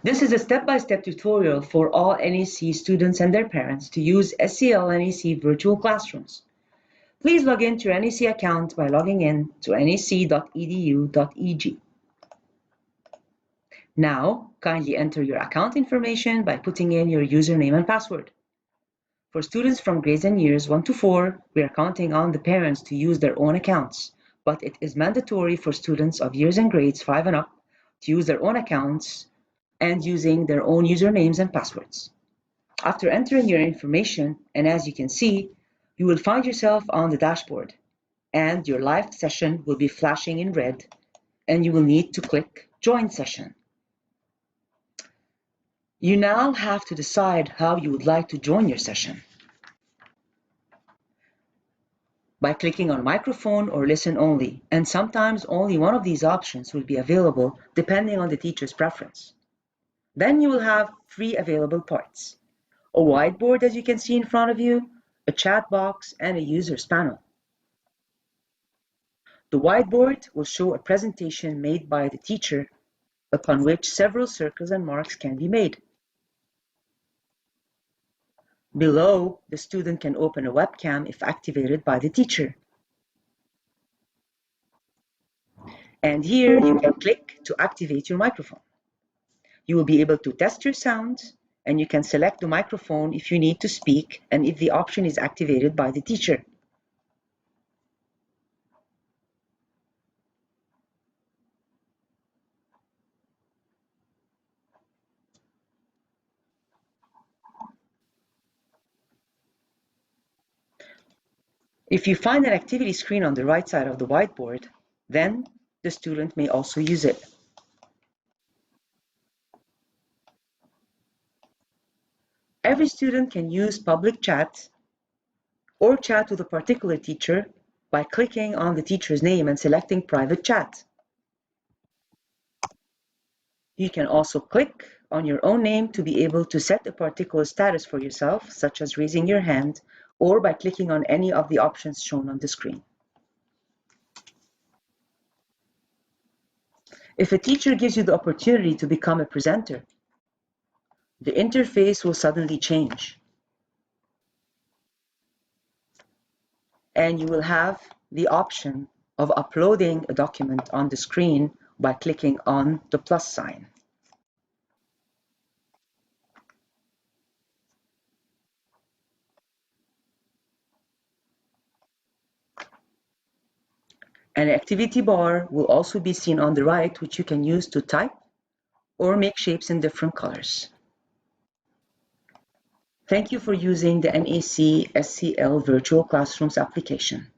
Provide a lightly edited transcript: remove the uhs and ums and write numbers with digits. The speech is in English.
This is a step-by-step tutorial for all NAC students and their parents to use SCL NAC virtual classrooms. Please log in to your NAC account by logging in to nac.edu.eg. Now, kindly enter your account information by putting in your username and password. For students from grades and years 1 to 4, we are counting on the parents to use their own accounts, but it is mandatory for students of years and grades 5 and up to use their own accounts and using their own usernames and passwords. After entering your information, and as you can see, you will find yourself on the dashboard, and your live session will be flashing in red, and you will need to click Join Session. You now have to decide how you would like to join your session. By clicking on Microphone or Listen Only, and sometimes only one of these options will be available depending on the teacher's preference. Then you will have 3 available parts: a whiteboard, as you can see in front of you, a chat box, and a users panel. The whiteboard will show a presentation made by the teacher upon which several circles and marks can be made. Below, the student can open a webcam if activated by the teacher. And here you can click to activate your microphone. You will be able to test your sound, and you can select the microphone if you need to speak and if the option is activated by the teacher. If you find an activity screen on the right side of the whiteboard, then the student may also use it. Every student can use public chat or chat with a particular teacher by clicking on the teacher's name and selecting private chat. You can also click on your own name to be able to set a particular status for yourself, such as raising your hand, or by clicking on any of the options shown on the screen. If a teacher gives you the opportunity to become a presenter, the interface will suddenly change. And you will have the option of uploading a document on the screen by clicking on the plus sign. An activity bar will also be seen on the right, which you can use to type or make shapes in different colors. Thank you for using the NAC SCL Virtual Classrooms application.